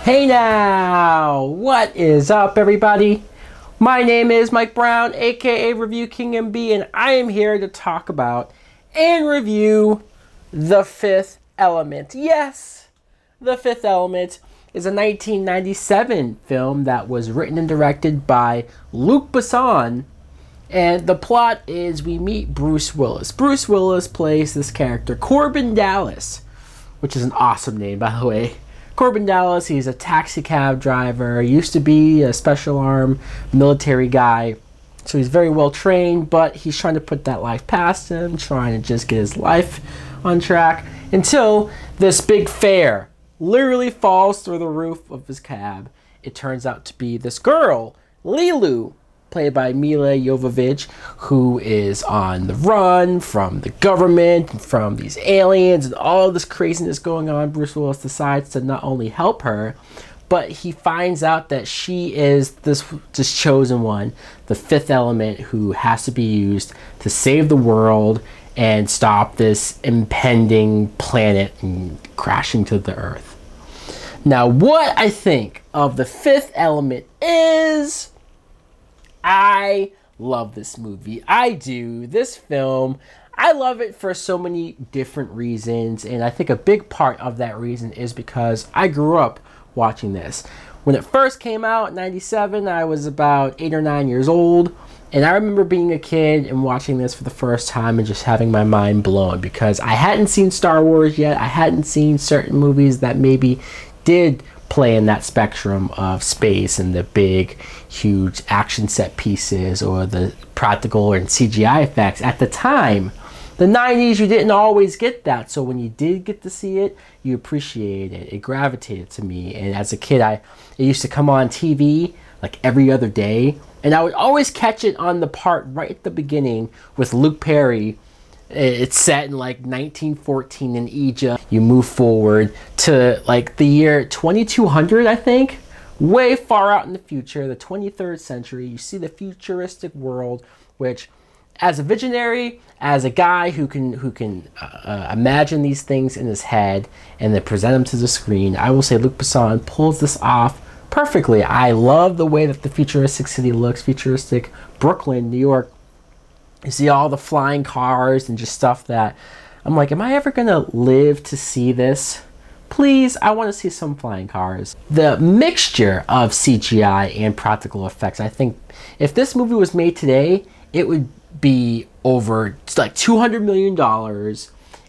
Hey now, what is up everybody? My name is Mike Brown, aka ReviewKingMB, and I am here to talk about and review The Fifth Element. Yes, The Fifth Element is a 1997 film that was written and directed by Luc Besson, and the plot is we meet Bruce Willis. Bruce Willis plays this character, Corbin Dallas, which is an awesome name by the way. Corbin Dallas, he's a taxi cab driver, used to be a special arm military guy, so he's very well trained, but he's trying to put that life past him, trying to just get his life on track, until this big fare literally falls through the roof of his cab. It turns out to be this girl, Lilu, played by Milla Jovovich, who is on the run from the government and from these aliens and all this craziness going on. Bruce Willis decides to not only help her, but he finds out that she is this chosen one, the fifth element, who has to be used to save the world and stop this impending planet and crashing to the earth. Now, what I think of the fifth element is, I love this movie. I do. This film, I love it for so many different reasons, and I think a big part of that reason is because I grew up watching this. When it first came out in '97, I was about 8 or 9 years old, and I remember being a kid and watching this for the first time and just having my mind blown because I hadn't seen Star Wars yet. I hadn't seen certain movies that maybe did play in that spectrum of space and the big, huge action set pieces or the practical and CGI effects. At the time, the 90s, you didn't always get that. So when you did get to see it, you appreciated it. It gravitated to me. And as a kid, it used to come on TV like every other day. And I would always catch it on the part right at the beginning with Luke Perry. It's set in like 1914 in Egypt. You move forward to like the year 2200, I think, way far out in the future, the 23rd century. You see the futuristic world, which, as a visionary, as a guy who can imagine these things in his head and then present them to the screen, I will say Luc Besson pulls this off perfectly. I love the way that the futuristic city looks, futuristic Brooklyn, New York. You see all the flying cars and just stuff that I'm like, am I ever gonna live to see this? Please, I want to see some flying cars. The mixture of CGI and practical effects, I think if this movie was made today, it would be over like $200 million,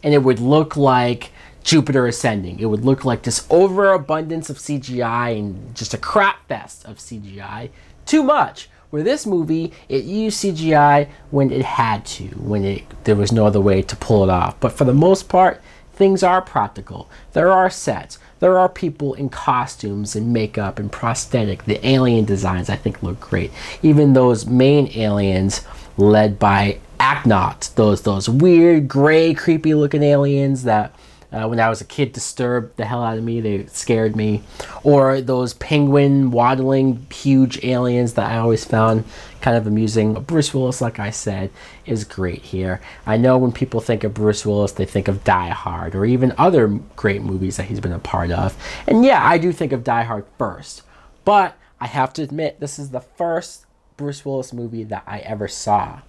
and it would look like Jupiter Ascending. It would look like this overabundance of CGI and just a crap fest of CGI. Too much. Where this movie, it used CGI when it had to, when there was no other way to pull it off. But for the most part, things are practical. There are sets. There are people in costumes and makeup and prosthetic. The alien designs, I think, look great. Even those main aliens led by ADDICT, those weird, gray, creepy-looking aliens that when I was a kid disturbed the hell out of me. They scared me. Or those penguin waddling huge aliens that I always found kind of amusing. But Bruce Willis, like I said, is great here. I know when people think of Bruce Willis, they think of Die Hard or even other great movies that he's been a part of. And yeah, I do think of Die Hard first. But I have to admit, this is the first Bruce Willis movie that I ever saw.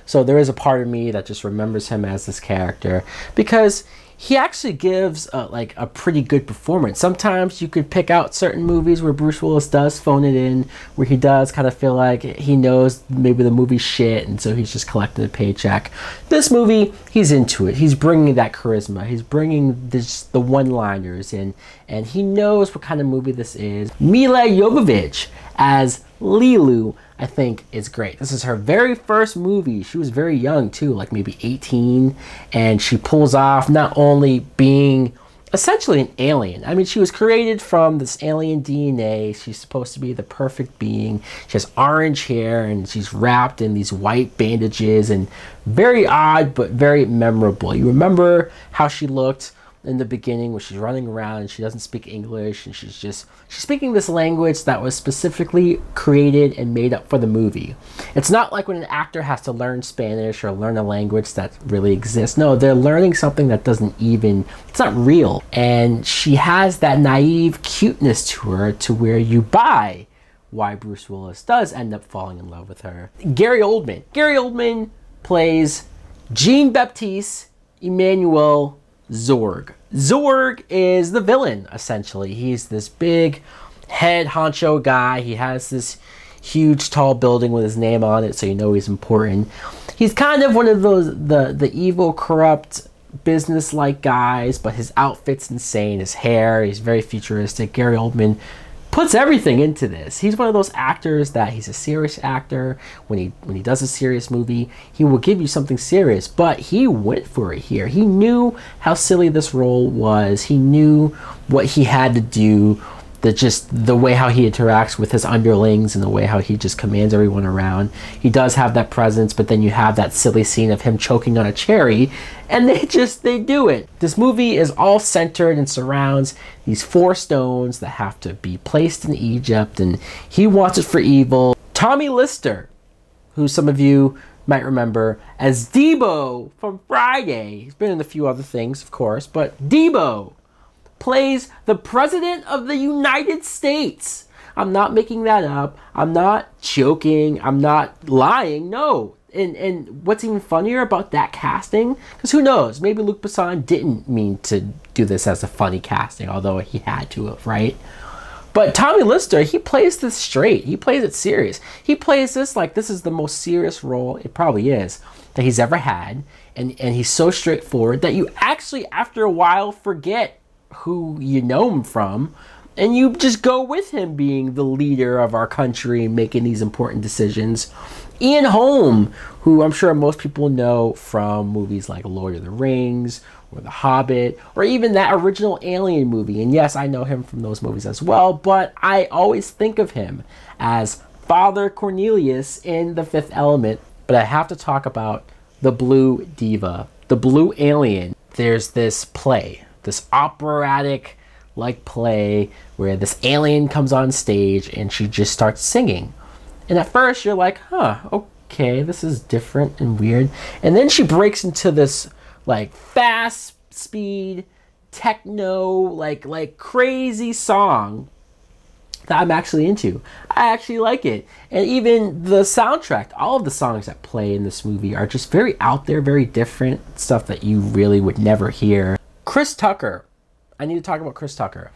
So there is a part of me that just remembers him as this character because he actually gives like a pretty good performance. Sometimes you could pick out certain movies where Bruce Willis does phone it in, where he does kind of feel like he knows maybe the movie's shit and so he's just collecting a paycheck. This movie, he's into it. He's bringing that charisma. He's bringing the one-liners in, and he knows what kind of movie this is. Milla Jovovich as Lilu, I think, is great. This is her very first movie. She was very young too, like maybe 18, and she pulls off not only being essentially an alien. I mean, she was created from this alien DNA. She's supposed to be the perfect being. She has orange hair and she's wrapped in these white bandages, and very odd but very memorable. You remember how she looked in the beginning when she's running around and she doesn't speak English, and she's speaking this language that was specifically created and made up for the movie. It's not like when an actor has to learn Spanish or learn a language that really exists. No, they're learning something that doesn't even, it's not real. And she has that naive cuteness to her to where you buy why Bruce Willis does end up falling in love with her. Gary Oldman plays Jean-Baptiste Emmanuel Zorg. Zorg is the villain, essentially. He's this big head honcho guy. He has this huge tall building with his name on it, so you know he's important. He's kind of one of those the evil, corrupt, business-like guys, but his outfit's insane. His hair, he's very futuristic. Gary Oldman puts everything into this. He's one of those actors that he's a serious actor. When he does a serious movie, he will give you something serious, but he went for it here. He knew how silly this role was. He knew what he had to do, the way how he interacts with his underlings and the way how he just commands everyone around. He does have that presence, but then you have that silly scene of him choking on a cherry, and they do it. This movie is all centered and surrounds these 4 stones that have to be placed in Egypt, and he wants it for evil. Tommy Lister, who some of you might remember as Debo from Friday. He's been in a few other things, of course, but Debo plays the President of the United States. I'm not making that up. I'm not joking. I'm not lying. No. And what's even funnier about that casting, because who knows, maybe Luc Besson didn't mean to do this as a funny casting, although he had to have, right? But Tommy Lister, he plays this straight. He plays it serious. He plays this like this is the most serious role, it probably is, that he's ever had. And he's so straightforward that you actually, after a while, forget who you know him from, and you just go with him being the leader of our country, making these important decisions. Ian Holm, who I'm sure most people know from movies like Lord of the Rings or The Hobbit, or even that original Alien movie. And yes, I know him from those movies as well, but I always think of him as Father Cornelius in The Fifth Element. But I have to talk about the Blue Diva, the Blue Alien. There's this play, this operatic like play where this alien comes on stage and she just starts singing. And at first you're like, huh, okay, this is different and weird. And then she breaks into this like fast speed techno, like crazy song that I'm actually into. I actually like it. And even the soundtrack, all of the songs that play in this movie are just very out there, very different, stuff that you really would never hear. Chris Tucker. I need to talk about Chris Tucker.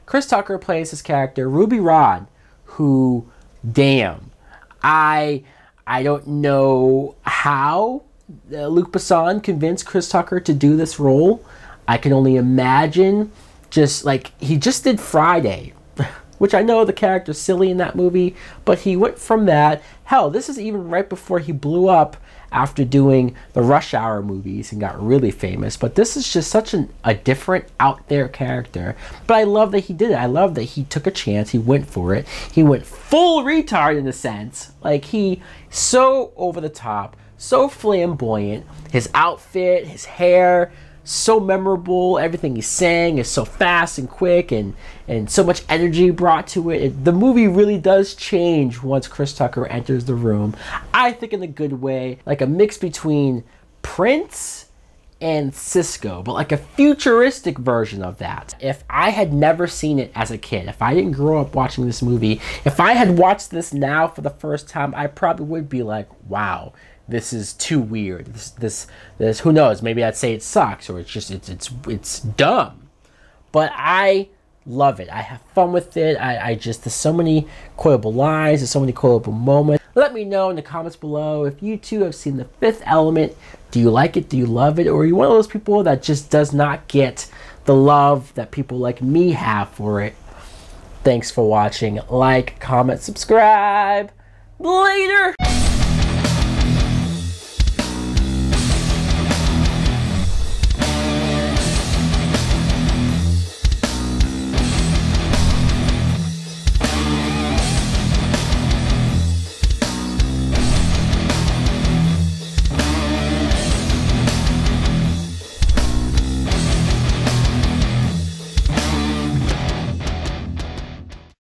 Chris Tucker plays his character, Ruby Rhod, who, damn, I don't know how Luc Besson convinced Chris Tucker to do this role. I can only imagine, just like, he just did Friday, which I know the character's silly in that movie, but he went from that. Hell, this is even right before he blew up after doing the Rush Hour movies and got really famous. But this is just such a different, out there character. But I love that he did it. I love that he took a chance. He went for it. He went full retard in a sense. Like, he so over the top, so flamboyant. His outfit, his hair, so memorable. Everything he sang is so fast and quick, and so much energy brought to it. The movie really does change once Chris Tucker enters the room. I think in a good way, like a mix between Prince and Cisco, but like a futuristic version of that. If I had never seen it as a kid, if I didn't grow up watching this movie, if I had watched this now for the first time, I probably would be like, wow, this is too weird. This who knows, maybe I'd say it sucks, or it's just it's dumb. But I love it. I have fun with it. I just, there's so many quotable lines, there's so many quotable moments. Let me know in the comments below if you too have seen The Fifth Element. Do you like it? Do you love it? Or are you one of those people that just does not get the love that people like me have for it? Thanks for watching. Like, comment, subscribe. Later!